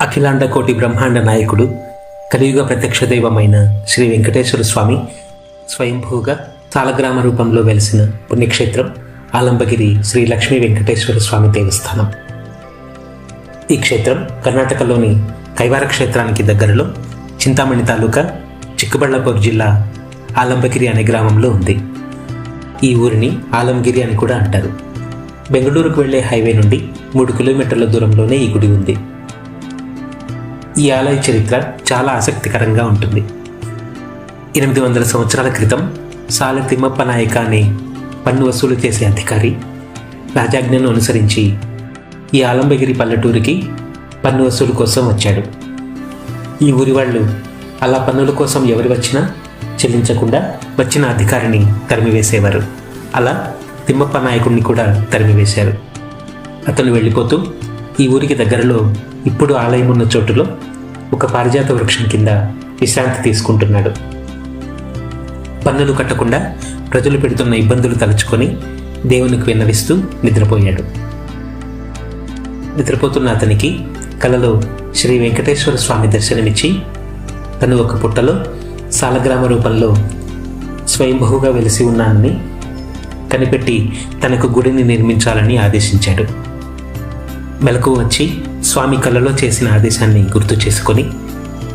అఖిలాండ కోటి బ్రహ్మాండ నాయకుడు కలియుగ ప్రత్యక్ష దైవమైన శ్రీ వెంకటేశ్వర స్వామి స్వయంభూగా సాలగ్రామ రూపంలో వెలిసిన పుణ్యక్షేత్రం ఆలంబగిరి శ్రీ లక్ష్మీ వెంకటేశ్వర స్వామి దేవస్థానం. ఈ క్షేత్రం కర్ణాటకలోని కైవార క్షేత్రానికి దగ్గరలో చింతామణి తాలూకా చిక్కబళ్ళాపూర్ జిల్లా ఆలంబగిరి అనే గ్రామంలో ఉంది. ఈ ఊరిని ఆలంగిరి అని కూడా అంటారు. బెంగళూరుకు వెళ్లే హైవే నుండి 3 కిలోమీటర్ల దూరంలోనే ఈ గుడి ఉంది. ఈ ఆలయ చరిత్ర చాలా ఆసక్తికరంగా ఉంటుంది. 800 సంవత్సరాల క్రితం సాల తిమ్మప్ప నాయక అనే పన్ను వసూలు చేసే అధికారి రాజాజ్ఞను అనుసరించి ఈ ఆలంబగిరి పల్లెటూరికి పన్ను వసూలు కోసం వచ్చాడు. ఈ ఊరి వాళ్ళు అలా పన్నుల కోసం ఎవరు వచ్చినా చెల్లించకుండా వచ్చిన అధికారిని తరిమివేసేవారు. అలా తిమ్మప్ప నాయకుడిని కూడా తరిమివేశారు. అతను వెళ్ళిపోతూ ఈ ఊరికి దగ్గరలో ఇప్పుడు ఆలయం ఉన్న చోటులో ఒక పారిజాత వృక్షం కింద విశ్రాంతి తీసుకుంటున్నాడు. పన్నులు కట్టకుండా ప్రజలు పెడుతున్న ఇబ్బందులు తలుచుకొని దేవునికి విన్నవిస్తూ నిద్రపోయాడు. నిద్రపోతున్న అతనికి కలలో శ్రీ వెంకటేశ్వర స్వామి దర్శనమిచ్చి తను ఒక పుట్టలో సాలగ్రామ రూపంలో స్వయంభూగా వెలిసి ఉన్నానని కనిపెట్టి తనకు గుడిని నిర్మించాలని ఆదేశించాడు. మెలకు వచ్చి స్వామి కలలో చేసిన ఆదేశాన్ని గుర్తు చేసుకొని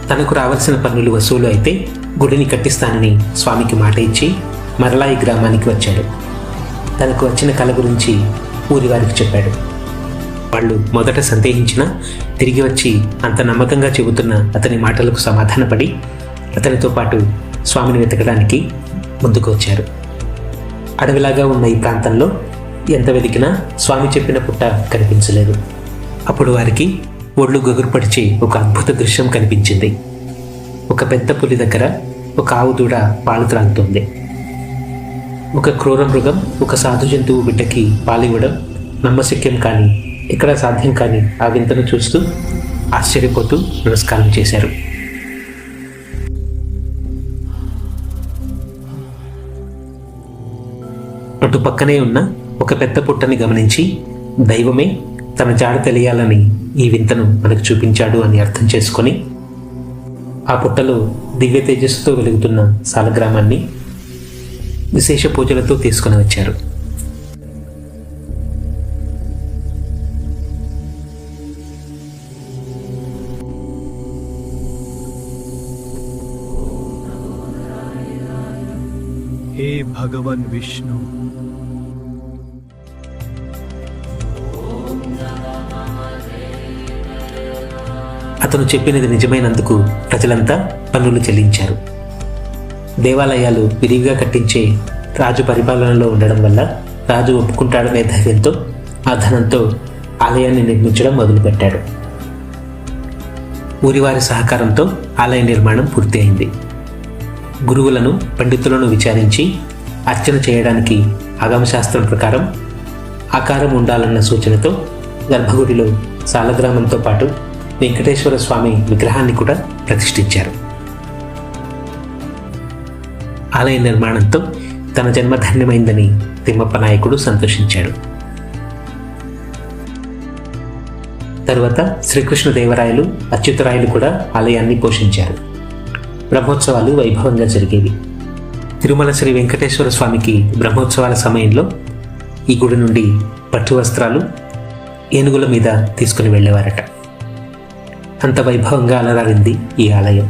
తనకు రావాల్సిన పన్నులు వసూలు అయితే గుడిని కట్టిస్తానని స్వామికి మాట ఇచ్చి మరలా ఈ గ్రామానికి వచ్చాడు. తనకు వచ్చిన కళ గురించి ఊరి వారికి చెప్పాడు. వాళ్ళు మొదట సందేహించినా తిరిగి వచ్చి అంత నమ్మకంగా చెబుతున్న అతని మాటలకు సమాధానపడి అతనితో పాటు స్వామిని వెతకడానికి ముందుకు వచ్చారు. అడవిలాగా ఉన్న ఈ ప్రాంతంలో ఎంత వెతికినా స్వామి చెప్పిన పుట్ట కనిపించలేదు. అప్పుడు వారికి ఒళ్ళు గగురుపడిచి ఒక అద్భుత దృశ్యం కనిపించింది. ఒక పెద్ద పులి దగ్గర ఒక ఆవు దూడ పాలు త్రాగుతోంది. ఒక క్రూర మృగం ఒక సాధు జంతువు బిడ్డకి పాలివ్వడం నమ్మశక్యం కానీ ఇక్కడ సాధ్యం కాని ఆ వింతను చూస్తూ ఆశ్చర్యపోతూ నమస్కారం చేశారు. అటు పక్కనే ఉన్న ఒక పెద్ద పుట్టని గమనించి దైవమే తన జాడ తెలియాలని ఈ వింతను మనకు చూపించాడు అని అర్థం చేసుకొని ఆ పుట్టలో దివ్య తేజస్సుతో వెలుగుతున్న సాలగ్రామాన్ని విశేష పూజలతో తీసుకుని వచ్చారు. हे भगवान विष्णु, అతను చెప్పినది నిజమైనందుకు ప్రజలంతా పన్నులు చెల్లించారు. దేవాలయాలు విరివిగా కట్టించే రాజు పరిపాలనలో ఉండడం వల్ల రాజు ఒప్పుకుంటాడనే ధైర్యంతో ఆ ధనంతో ఆలయాన్ని నిర్మించడం మొదలుపెట్టాడు. ఊరివారి సహకారంతో ఆలయ నిర్మాణం పూర్తి అయింది. గురువులను పండితులను విచారించి అర్చన చేయడానికి ఆగమశాస్త్రం ప్రకారం ఆకారం ఉండాలన్న సూచనతో గర్భగుడిలో సాలగ్రామంతో పాటు వెంకటేశ్వర స్వామి విగ్రహాన్ని కూడా ప్రతిష్ఠించారు. ఆలయ నిర్మాణంతో తన జన్మ ధన్యమైందని తిమ్మప్ప నాయకుడు సంతోషించాడు. తరువాత శ్రీకృష్ణదేవరాయలు అచ్యుతరాయలు కూడా ఆలయాన్ని పోషించారు. బ్రహ్మోత్సవాలు వైభవంగా జరిగేవి. తిరుమల శ్రీ వెంకటేశ్వర స్వామికి బ్రహ్మోత్సవాల సమయంలో ఈ గుడి నుండి పట్టు వస్త్రాలు ఏనుగుల మీద తీసుకుని వెళ్ళేవారట. అంత వైభవంగా అలరారింది ఈ ఆలయం.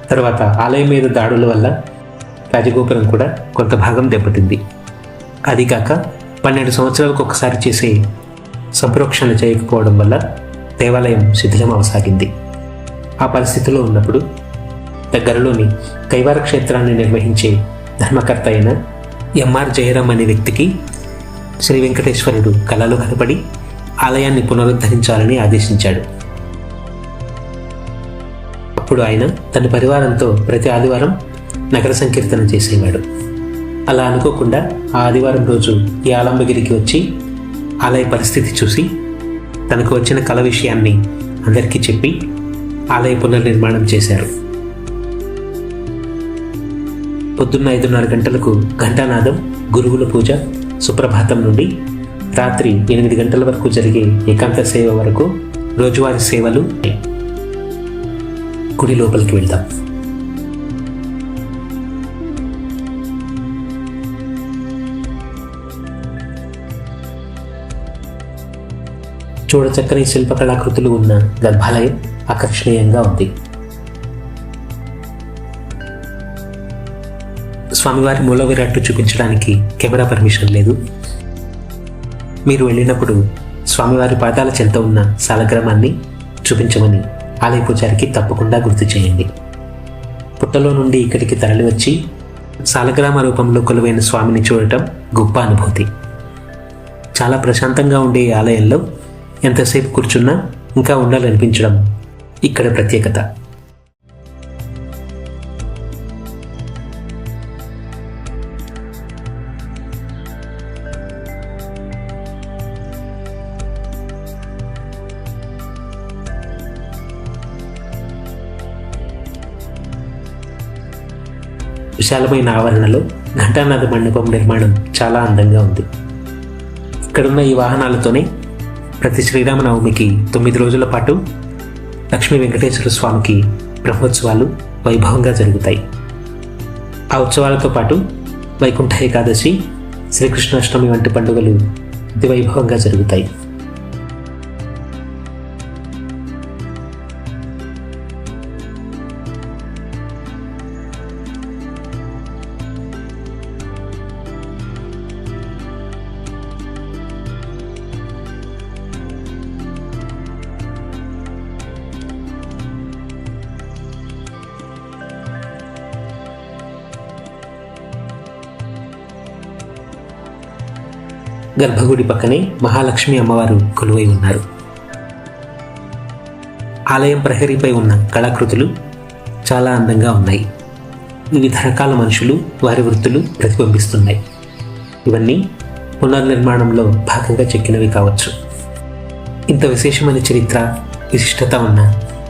తర్వాత ఆలయం మీద దాడుల వల్ల రాజగోపురం కూడా కొంత భాగం దెబ్బతింది. అదిగాక 12 సంవత్సరాలకు ఒకసారి చేసే సంప్రోక్షణ చేయకపోవడం వల్ల దేవాలయం శిథిలం అవసాగింది. ఆ పరిస్థితిలో ఉన్నప్పుడు దగ్గరలోని కైవార క్షేత్రాన్ని నిర్వహించే ధర్మకర్త అయిన ఎంఆర్ జయరాం అనే వ్యక్తికి శ్రీ వెంకటేశ్వరుడు కలలో కనపడి ఆలయాన్ని పునరుద్ధరించాలని ఆదేశించాడు. అప్పుడు ఆయన తన పరివారంతో ప్రతి ఆదివారం నగర సంకీర్తన చేసేవాడు. అలా అనుకోకుండా ఆ ఆదివారం రోజు ఈ ఆలంబగిరికి వచ్చి ఆలయ పరిస్థితి చూసి తనకు వచ్చిన కళ విషయాన్ని అందరికీ చెప్పి ఆలయ పునర్నిర్మాణం చేశారు. పొద్దున్న 5:30 గంటలకు ఘంటానాదం, గురువుల పూజ, సుప్రభాతం నుండి రాత్రి 8 గంటల వరకు జరిగే ఏకాంత సేవ వరకు రోజువారీ సేవలు. గుడి లోపలికి వెళ్దాం. చూడచక్కని శిల్పకళాకృతులు ఉన్న గర్భాలయం ఆకర్షణీయంగా ఉంది. స్వామివారి మూల విరాట్టు చూపించడానికి కెమెరా పర్మిషన్ లేదు. మీరు వెళ్ళినప్పుడు స్వామివారి పాదాల చెంత ఉన్న సాలగ్రామాన్ని చూపించమని ఆలయ పూజారికి తప్పకుండా గుర్తు చేయండి. పుట్టలో నుండి ఇక్కడికి తరలి వచ్చి సాలగ్రామ రూపంలో కొలువైన స్వామిని చూడటం గొప్ప అనుభూతి. చాలా ప్రశాంతంగా ఉండే ఈ ఆలయంలో ఎంతసేపు కూర్చున్నా ఇంకా ఉండాలనిపించడం ఇక్కడ ప్రత్యేకత. విశాలమైన ఆవరణలో ఘంటానాథ మండపం నిర్మాణం చాలా అందంగా ఉంది. ఇక్కడున్న ఈ వాహనాలతోనే ప్రతి శ్రీరామనవమికి 9 రోజుల పాటు లక్ష్మీ వెంకటేశ్వర స్వామికి బ్రహ్మోత్సవాలు వైభవంగా జరుగుతాయి. ఆ ఉత్సవాలతో పాటు వైకుంఠ ఏకాదశి, శ్రీకృష్ణాష్టమి వంటి పండుగలు అతి వైభవంగా జరుగుతాయి. గర్భగుడి పక్కనే మహాలక్ష్మి అమ్మవారు కొలువై ఉన్నారు. ఆలయం ప్రహరీపై ఉన్న కళాకృతులు చాలా అందంగా ఉన్నాయి. వివిధ రకాల మనుషులు, వారి వృత్తులు ప్రతిబింబిస్తున్నాయి. ఇవన్నీ పునర్నిర్మాణంలో భాగంగా చెక్కినవి కావచ్చు. ఇంత విశేషమైన చరిత్ర, విశిష్టత ఉన్న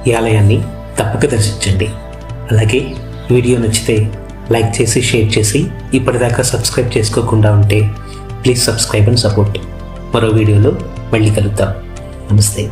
ఈ ఆలయాన్ని తప్పక దర్శించండి. అలాగే వీడియో నచ్చితే లైక్ చేసి, షేర్ చేసి, ఇప్పటిదాకా సబ్స్క్రైబ్ చేసుకోకుండా ఉంటే ప్లీజ్ సబ్స్క్రైబ్ అండ్ సపోర్ట్. మరో వీడియోలో మళ్ళీ కలుద్దాం. నమస్తే.